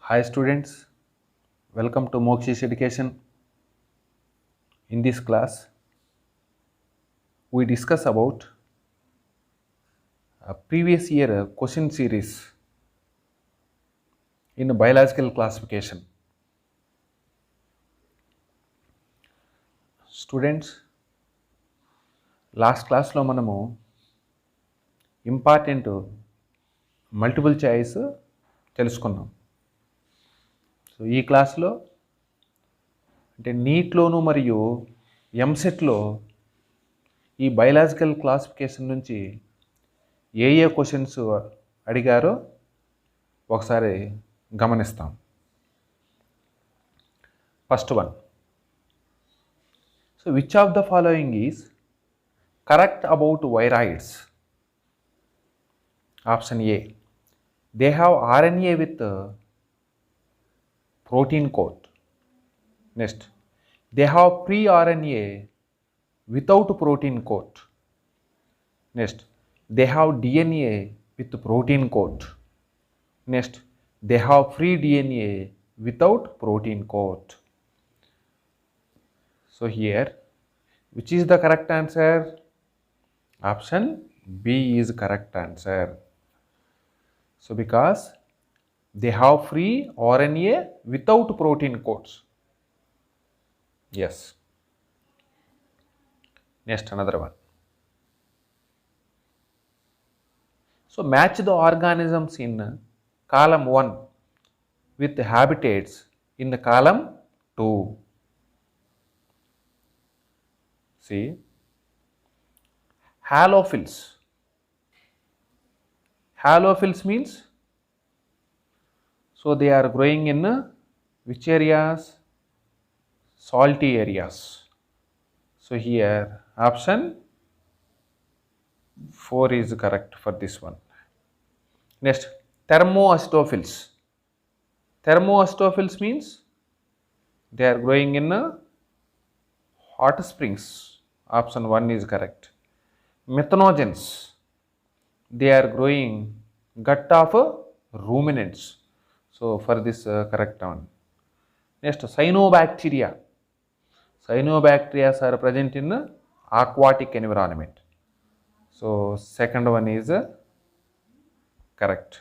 Hi students, welcome to Mokshish Education. In this class, we discuss about a previous year question series in biological classification. Students, last class లో మనము important multiple choice తెలుసుకున్నాం. So ఈ క్లాస్లో అంటే నీట్లోను మరియు ఎంసెట్లో ఈ బయలాజికల్ క్లాసిఫికేషన్ నుంచి ఏ క్వశ్చన్స్ అడిగారో ఒకసారి గమనిస్తాం. First one, so which of the following is correct about viroids? Option A, they have RNA with protein coat. Next, they have pre-RNA without protein coat. Next, they have DNA with protein coat. Next, they have free DNA without protein coat. So here, which is the correct answer? Option B is correct answer. So because they have free RNA without protein coats. Yes. Next, another one. So match the organisms in column 1 with the habitats in the column 2. See, halophils. Halophils means, so they are growing in which areas? Salty areas. So here option 4 is correct for this one. Next, thermoastophils. Thermoastophils means they are growing in hot springs. Option 1 is correct. Methanogens, they are growing gut of ruminants. So for this correct one. Next, cyanobacteria. Cyanobacteria are present in aquatic environment. So second one is correct.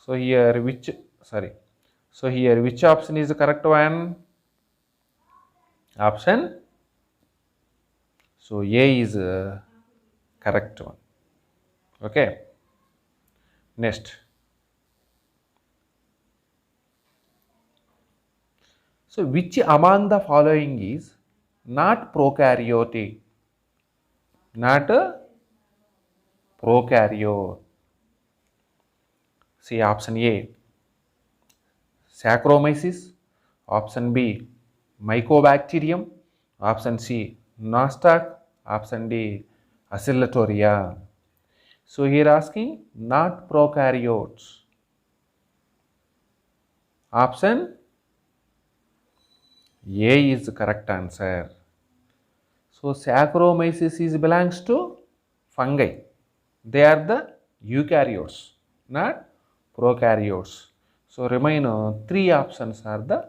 So here which option is the correct one? Option, so A is correct one. Okay. Next, so which among the following is not prokaryote? Not prokaryote. See option A, Saccharomyces. Option B, Mycobacterium. Option C, Nostoc. Option D, Oscillatoria. So here asking not prokaryotes. Option A is the correct answer. So Saccharomyces is belongs to fungi. They are the eukaryotes, not prokaryotes. So remain 3 options are the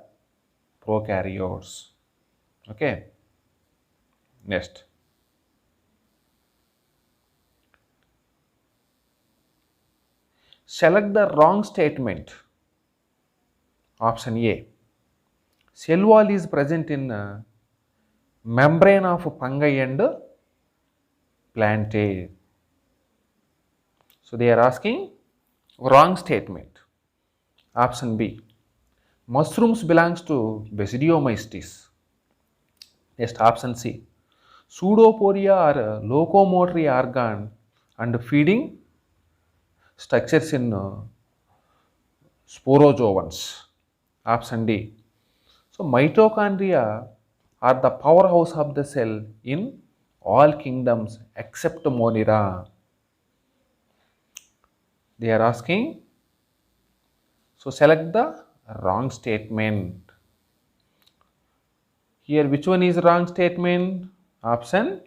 prokaryotes. Okay. Next, select the wrong statement. Option A, cell wall is present in membrane of fungi and plantae. So they are asking wrong statement. Option B, mushrooms belongs to Basidiomystis. Next, option C, pseudopodia are locomotory organ and feeding structures in sporozoans. Option D, so mitochondria are the powerhouse of the cell in all kingdoms except Monera. They are asking, so select the wrong statement. Here which one is wrong statement? Option,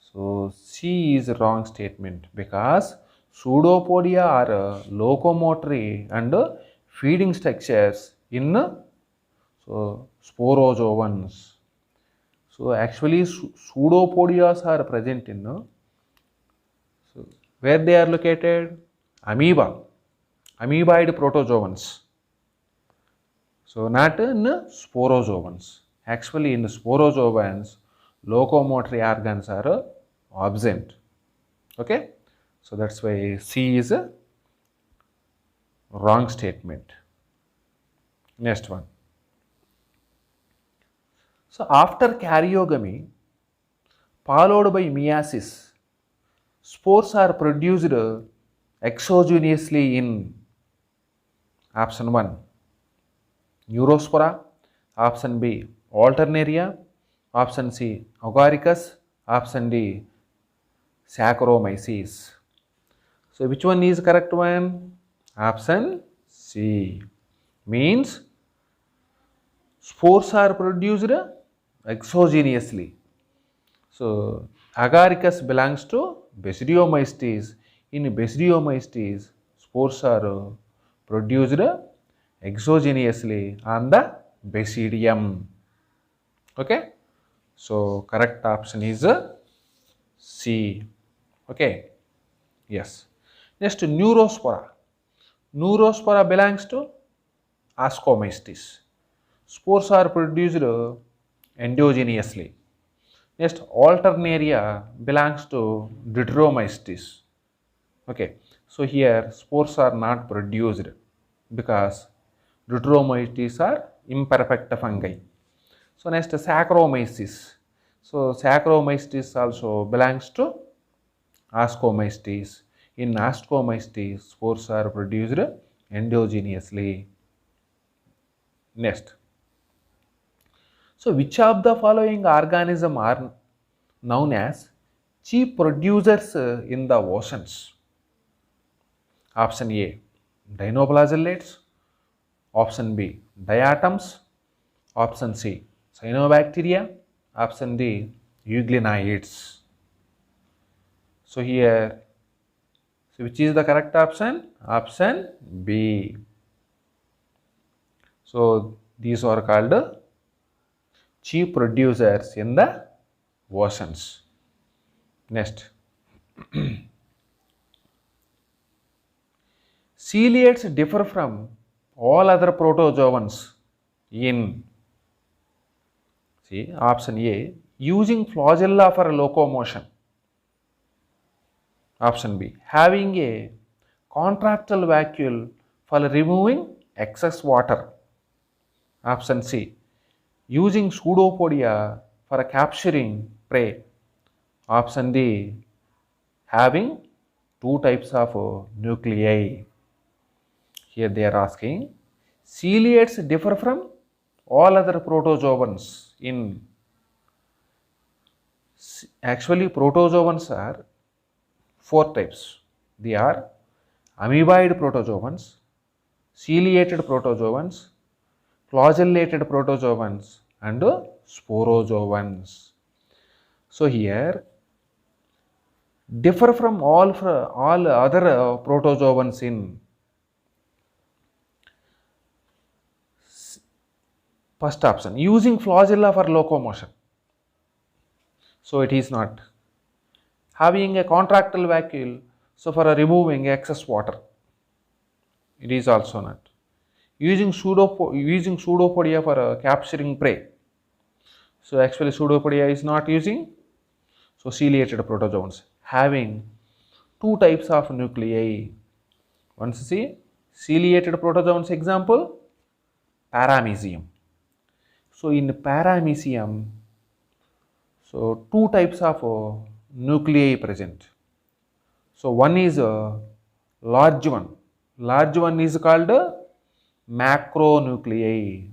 so C is wrong statement because pseudopodia are locomotory and feeding structures in sporozoans. So actually pseudopodias are present in so where they are located? Amoeba, amoeboid protozoans. So not in sporozoans. Actually in sporozoans, locomotory organs are absent. Okay, so that's why C is a wrong statement. Next one. So after karyogamy, followed by meiosis, spores are produced exogenously in option 1 Neurospora, option B Alternaria, option C Agaricus, option D Saccharomyces. So which one is correct one? Option C. Means spores are produced exogenously. So Agaricus belongs to Basidiomystes. In Basidiomystes, spores are produced exogenously on the basidium. Okay, so correct option is C. Okay, yes. Next, Neurospora. Neurospora belongs to Ascomystes. Spores are produced endogenously. Next, Alternaria belongs to Deuteromystes. Okay, so here spores are not produced because Deuteromystes are imperfect fungi. So next, Saccharomyces. So Saccharomyces also belongs to Ascomystes. In Ascomystes, spores are produced endogenously. Next, so which of the following organisms are known as chief producers in the oceans? Option A dinoflagellates, option B diatoms, option C cyanobacteria, option D euglenoids. So here, so which is the correct option? Option B. So these are called chief producers in the oceans. Next, ciliates differ from all other protozoans in, see, option A using flagella for locomotion, option B having a contractile vacuole for removing excess water, option C using pseudopodia for capturing prey, option D having two types of nuclei. Here they are asking, ciliates differ from all other protozoans in, actually protozoans are four types. They are amoeboid protozoans, ciliated protozoans, flagellated protozoans and sporozoans. So here differ from all other protozoans in, first option using flagella for locomotion. So it is not. Having a contractile vacuole, so for removing excess water, it is also not. Using pseudopodia for capturing prey. So actually pseudopodia is not using. So ciliated protozoans having two types of nuclei. Once see ciliated protozoans example, paramecium. So in paramecium, so two types of nuclei present. So one is a large one. Large one is called macronuclei.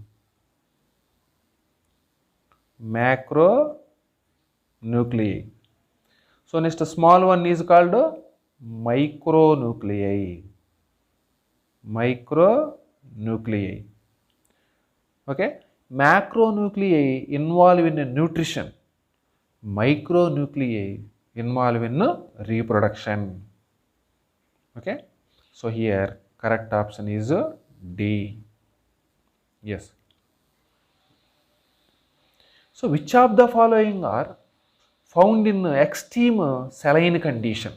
Macronuclei. So next small one is called micronuclei. Micronuclei. Okay. Macronuclei involve in nutrition. Micronuclei involve in reproduction. Okay. So here correct option is D. Yes. So which of the following are found in extreme saline condition?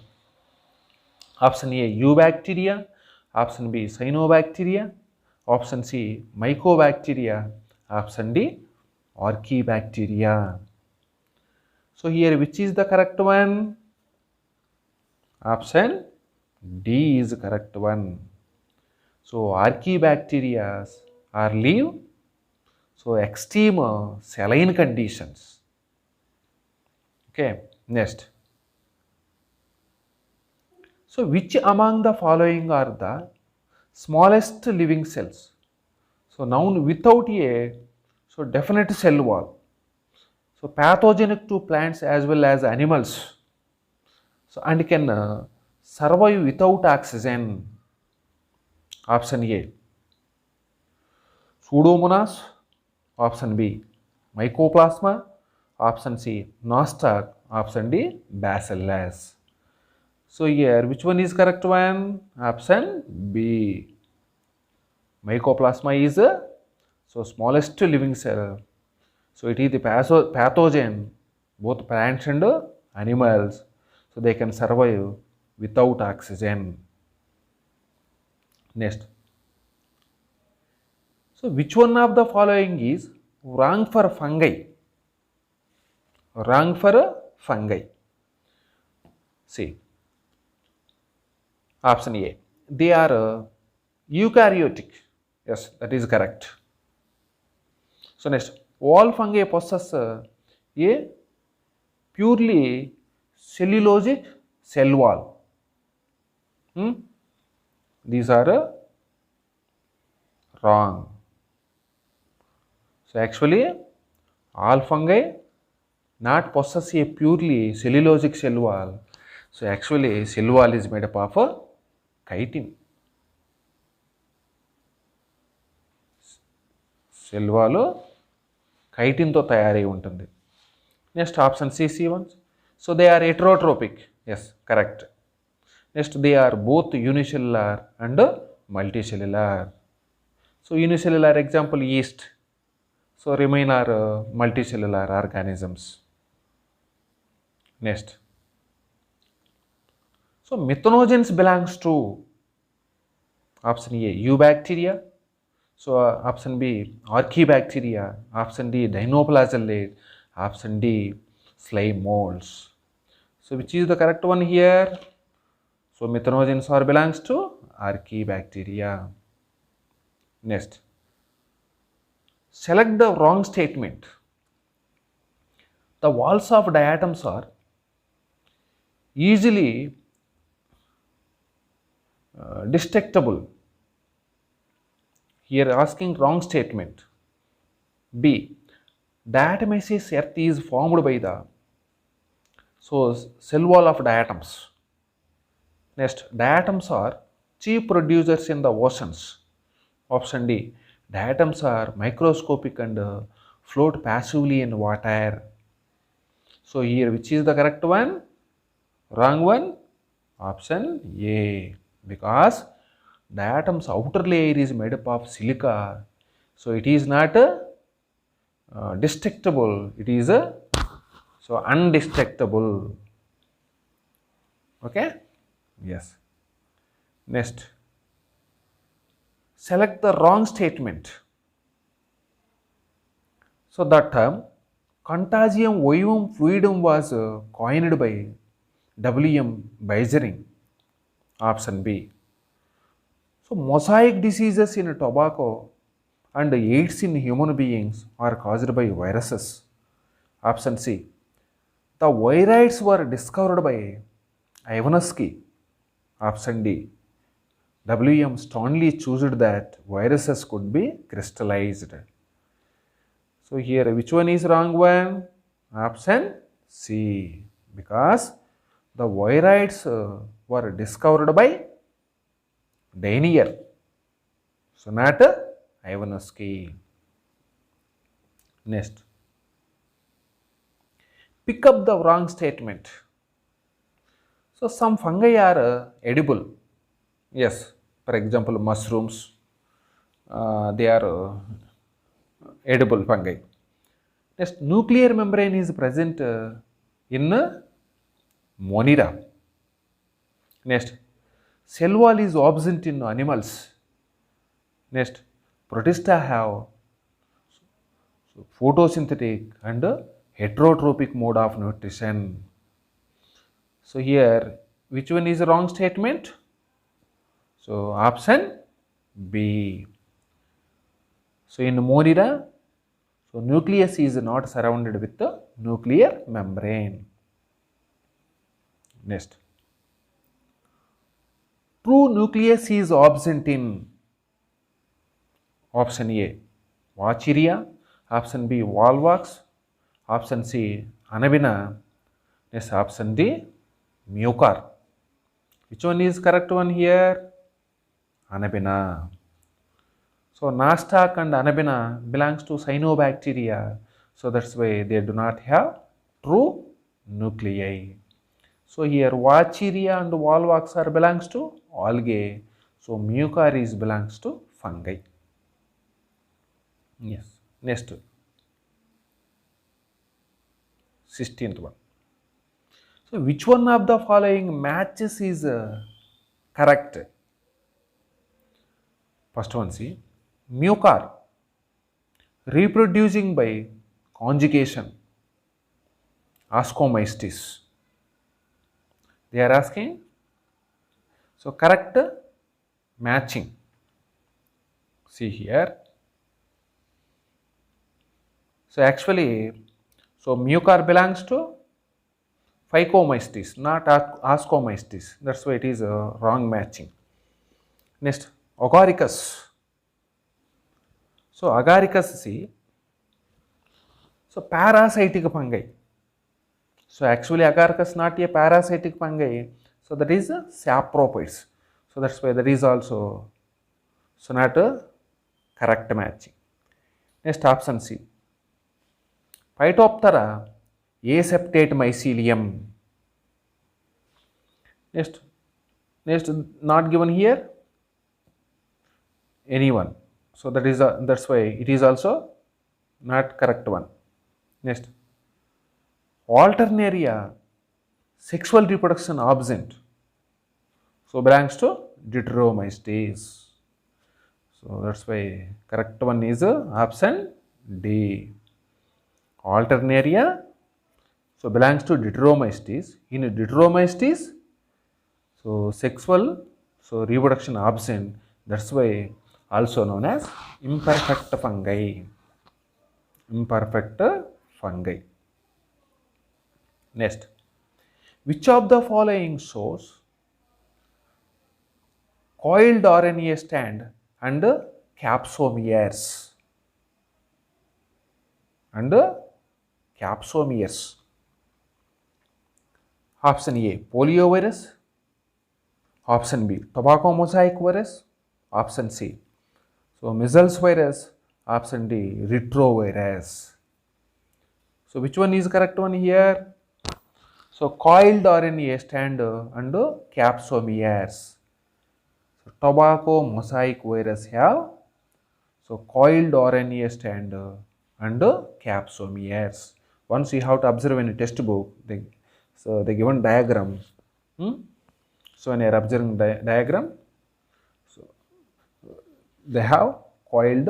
Option A, Eubacteria. Option B, Cyanobacteria. Option C, Mycobacteria. Option D, Archaebacteria. So here which is the correct one? Option D is the correct one. So Archaebacteria are live so extreme saline conditions. Okay, next. So which among the following are the smallest living cells? So noun without a so definite cell wall. So pathogenic to plants as well as animals. So and can survive without oxygen. Option A, Pseudomonas. Option B, Mycoplasma. Option C, Nostoc. Option D, Bacillus. So here which one is correct one? Option B. Mycoplasma is so smallest living cell. So it is the pathogen, both plants and animals. So they can survive without oxygen. Next. So which one of the following is wrong for fungi? Wrong for fungi. See. Option A. They are eukaryotic. Yes, that is correct. So next, all fungi possess a purely cellulosic cell wall. These are wrong. So actually, all fungi not possess a purely cellulosic cell wall. So actually, cell wall is made up of chitin. Cell wall కైటిన్తో తయారై ఉంటుంది. Next option C1. So they are heterotrophic. Yes correct. Next they are both unicellular and multicellular. So unicellular example yeast. So remain are multicellular organisms. Next. So methanogens belongs to option A eubacteria. So option B Archaebacteria, option D Dinoflagellate, option D slime molds. So which is the correct one here? So methanogens are belongs to Archaebacteria. Next, select the wrong statement. The walls of diatoms are easily detectable. Here asking wrong statement. B. Diatomaceous earth is formed by the cell wall of diatoms. Next, diatoms are chief producers in the oceans. Option D. Diatoms are microscopic and float passively in water. So here which is the correct one? Wrong one. Option A. Because diatom's outer layer is made up of silica, so it is not detectable. It is so undetectable. Okay. Yes. Next, select the wrong statement. So the term Contagium ovum fluidum was coined by W.M. Beisering. Option B. So mosaic diseases in tobacco and AIDS in human beings are caused by viruses. Option C. The virides were discovered by Ivanovsky. Option D. W.M. Stanley choosed that viruses could be crystallized. So here which one is wrong one? Option C. Because the virides were discovered by Danier. So not Ivanovsky. Next, pick up the wrong statement. So some fungi are edible. Yes, for example mushrooms. they are edible fungi. Next, nuclear membrane is present in Monera. Next, cell wall is absent in animals. Next, Protista have photosynthetic and heterotrophic mode of nutrition. So here, which one is the wrong statement? So option B. So in Monera, so nucleus is not surrounded with the nuclear membrane. Next, true nucleus is absent in option A, Wachiria, option B, Volvox, option C, Anabina, next option D, Mucor. Which one is correct one here? Anabina. So Nostoc and Anabina belongs to cyanobacteria. So that's why they do not have true nuclei. So here Wachiria and Volvox are belongs to algae. So Mucor is belongs to fungi. Yes. Next, 16th one. So which one of the following matches is correct? First one, see, Mucor reproducing by conjugation, ascomystis. They are asking. So correct matching. See here. So actually, so Mucor belongs to Phycomystis, not Ascomystis. That's why it is a wrong matching. Next, Agaricus. So Agaricus, see, so parasitic fungi. So actually Agaricus not a parasitic fungi. So that is saprophytes. So that's why that is also so not a correct matching. Next option C. Phytoptera aseptate mycelium. Next not given here anyone. So that is that's why it is also not correct one. Next, Alternaria sexual reproduction absent. So belongs to Deuteromystes. So that's why correct one is option D. Alternaria, so belongs to Deuteromystes. In Deuteromystes, so sexual, so reproduction absent. That's why also known as imperfect fungi. Imperfect fungi. Next, which of the following shows coiled RNA stand and capsomeres? And capsomeres. Option A, poliovirus. Option B, tobacco mosaic virus. Option C, so measles virus. Option D, retrovirus. So which one is correct one here? So coiled RNA stand and capsomeres. So tobacco mosaic virus have so coiled RNA stand and capsomeres. Once you have to observe in a textbook, they given diagram. So when you are observing diagram, so they have coiled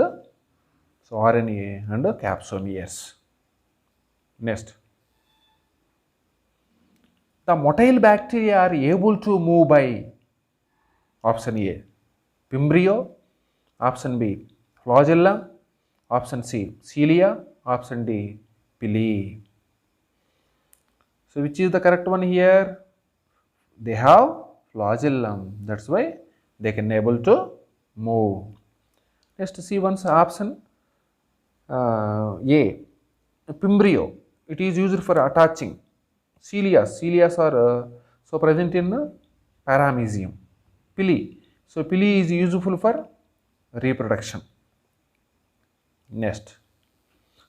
so RNA and capsomeres. Next, the motile bacteria are able to move by option A, Pimbrio, option B, Flagella, option C, Cilia, option D, Pili. So which is the correct one here? They have flagellum. That's why they can able to move. Next, see once option A, Pimbrio. It is used for attaching. Cilias are so present in paramecium. Pili. So pili is useful for reproduction. Next,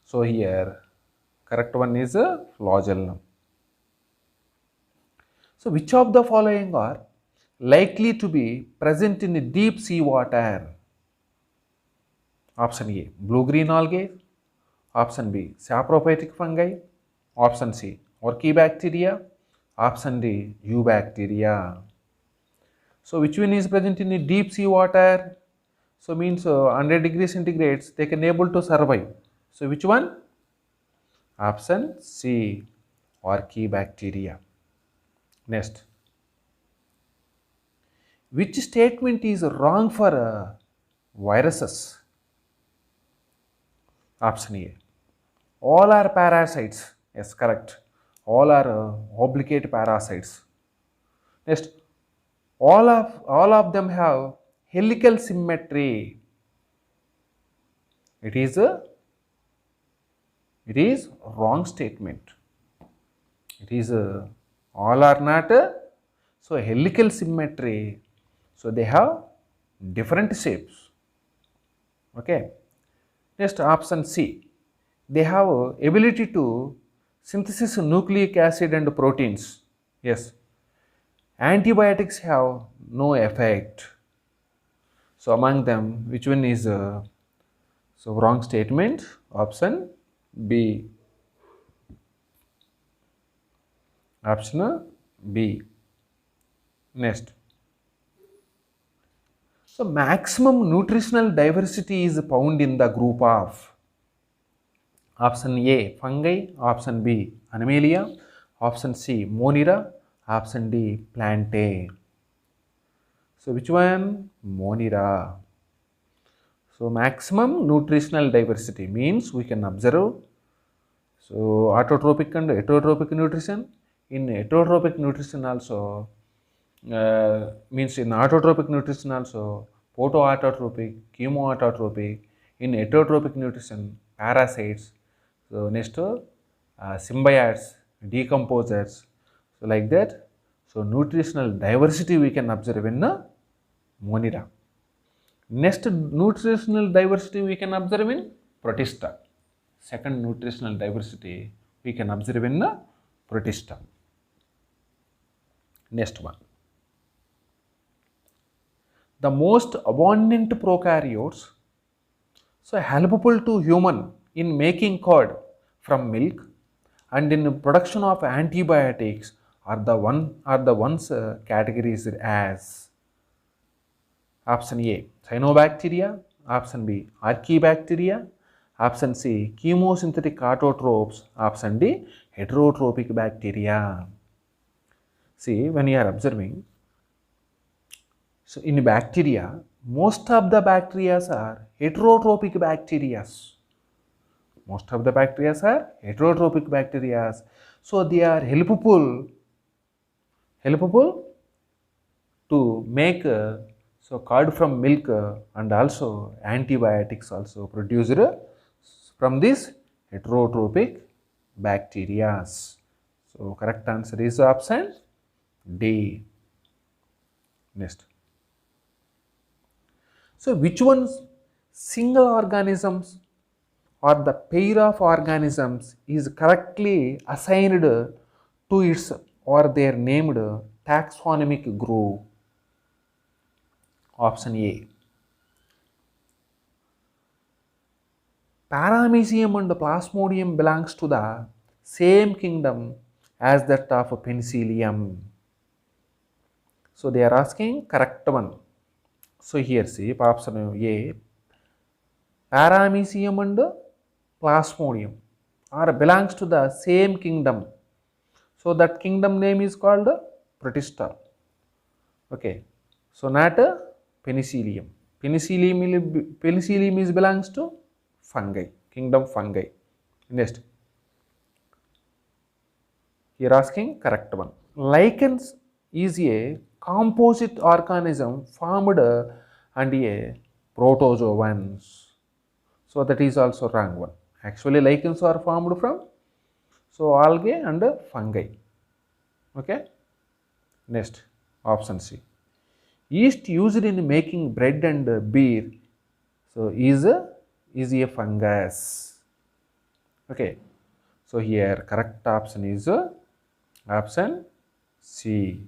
so here correct one is flagellum. So which of the following are likely to be present in deep sea water? Option A, blue-green algae. Option B, saprophytic fungi. Option C, Orchibacteria. Option D, Eubacteria. So which one is present in the deep sea water? So means 100 degrees centigrade they can able to survive. So which one? Option C, Orchibacteria. Next, which statement is wrong for viruses? Option A, all are parasites. Yes, correct. All are obligate parasites. Next, all of them have helical symmetry. It is wrong statement. It is all are not so helical symmetry. So they have different shapes. Okay. Next, option C. They have ability to synthesis nucleic acid and proteins. Yes. Antibiotics have no effect. So among them, which one is so wrong statement? Option B. Option B. Next. So maximum nutritional diversity is found in the group of option A, fungi. Option B, animalia. Option C, monera. Option D, plantae. So which one? Monera. So maximum nutritional diversity means we can observe so autotrophic and heterotrophic nutrition. In heterotrophic nutrition also means in autotrophic nutrition also photoautotrophic, chemoautotrophic. In heterotrophic nutrition, parasites. So next symbiotes, decomposers. So like that. So nutritional diversity we can observe in monera. Next nutritional diversity we can observe in protista. Second nutritional diversity we can observe in protista. Next one. The most abundant prokaryotes so helpful to human in making curd from milk and in production of antibiotics are the ones categorized as option A, cyanobacteria. Option B, archaebacteria. Option C, chemosynthetic autotrophs. Option D, heterotrophic bacteria. See, when you are observing, so in bacteria, most of the bacteria are heterotrophic bacteria. Most of the bacteria are heterotrophic bacteria. So they are helpful to make so curd from milk and also antibiotics also produced from this heterotrophic bacteria. So correct answer is option D. Next. So which one's single organisms or the pair of organisms is correctly assigned to its or their named taxonomic group? Option A, Paramecium and Plasmodium belongs to the same kingdom as that of Penicillium. So they are asking correct one. So here see option A, Paramecium and Plasmodium are belongs to the same kingdom. So that kingdom name is called Protista. Okay. So not Penicillium. Penicillium is belongs to fungi, kingdom fungi. Next. Here asking correct one. Lichens is a composite organism formed and a protozoans. So that is also wrong one. Actually lichens are formed from so algae and fungi. Okay. Next, option C. Yeast used in making bread and beer so is a fungus. Okay. So here correct option is option C.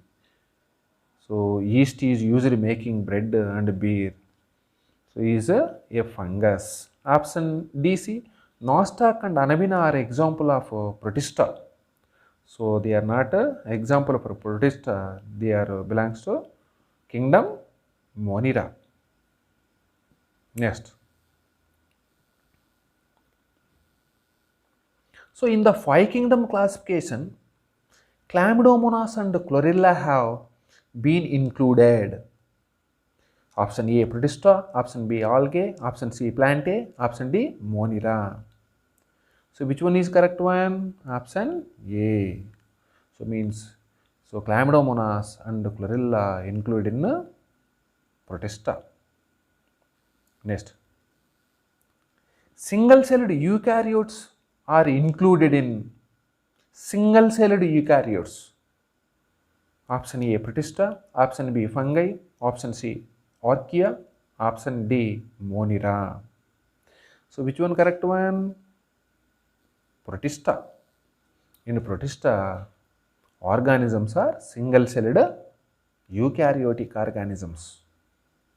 So yeast is used in making bread and beer. So is a fungus. Option D, C. Nostoc and Anabina are example of Protista. So they are not a example of Protista. They are belongs to kingdom Monera. Next. So in the five kingdom classification, Chlamydomonas and Chlorella have been included. Option A Protista, option B Algae, option C Plantae, option D Monera. So which one is correct one? Option A. So means Chlamydomonas and Chlorella included in Protista. Next. Single-celled eukaryotes are included in single-celled eukaryotes. Option A Protista, option B fungi, option C Archaea, option D Monera. So which one correct one? Protista. In Protista, organisms are single-celled eukaryotic organisms.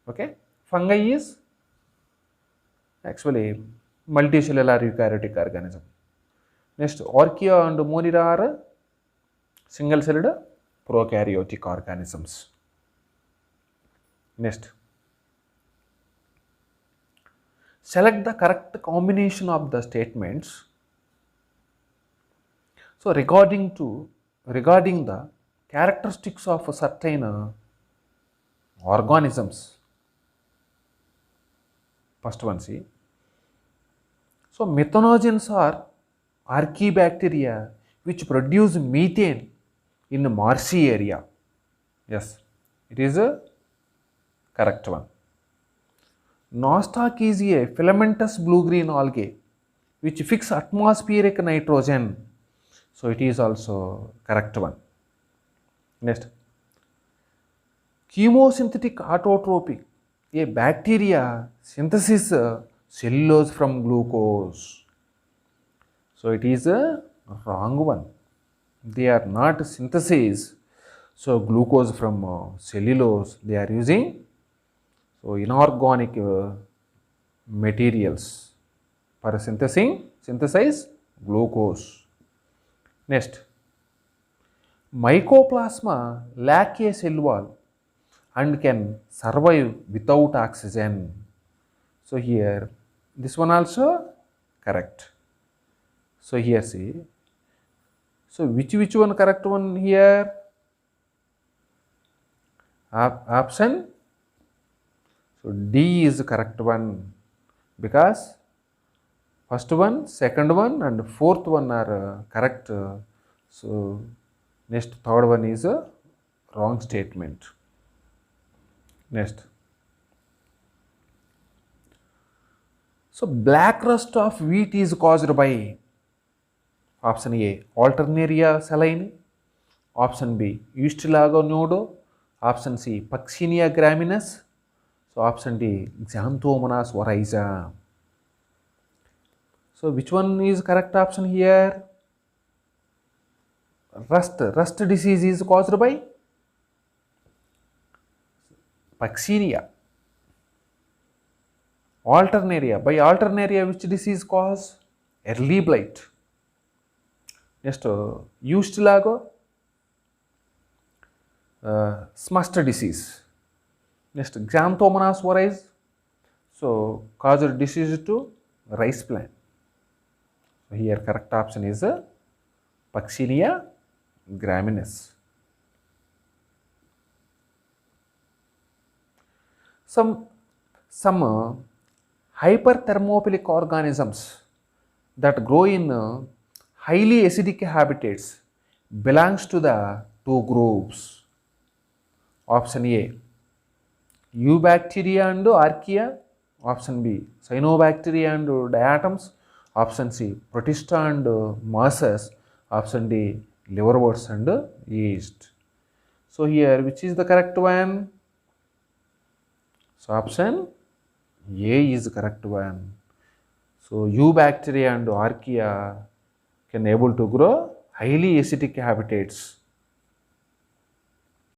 Okay, fungi is actually multicellular eukaryotic organism. Next, Archaea and Monera are single-celled prokaryotic organisms. Next, select the correct combination of the statements. So regarding the characteristics of certain organisms. First one, see. So methanogens are archaebacteria which produce methane in the marshy area. Yes, it is a correct one. Nostoc is a filamentous blue-green algae which fix atmospheric nitrogen. So it is also correct one. Next, chemosynthetic autotropy, a bacteria synthesis cellulose from glucose. So it is a wrong one. They are not synthesis. So glucose from cellulose, they are using inorganic materials for synthesize glucose. Next, mycoplasma lack a cell wall and can survive without oxygen. So here, this one also correct. So here see. So which one correct one here? Option. So D is the correct one because first one, second one and fourth one are correct. So next third one is a wrong statement. Next. So black rust of wheat is caused by option A Alternaria saline, option B Ustilago nodo, option C Puccinia graminis, so option D Xanthomonas oryza. So which one is correct option here? Rust disease is caused by Puccinia. Alternaria, by Alternaria which disease cause? Early blight. Next, Ustilago, smust disease. Next, Xanthomonas oryza, so caused disease to rice plant. So here correct option is Puccinia graminis. Some hyperthermophilic organisms that grow in highly acidic habitats belongs to the two groups. Option A Eubacteria and Archaea, option B Cyanobacteria and diatoms, option C Protista and mosses, option D liverworts and yeast. So here which is the correct one? So option A is the correct one. So Eubacteria and Archaea can able to grow highly acidic habitats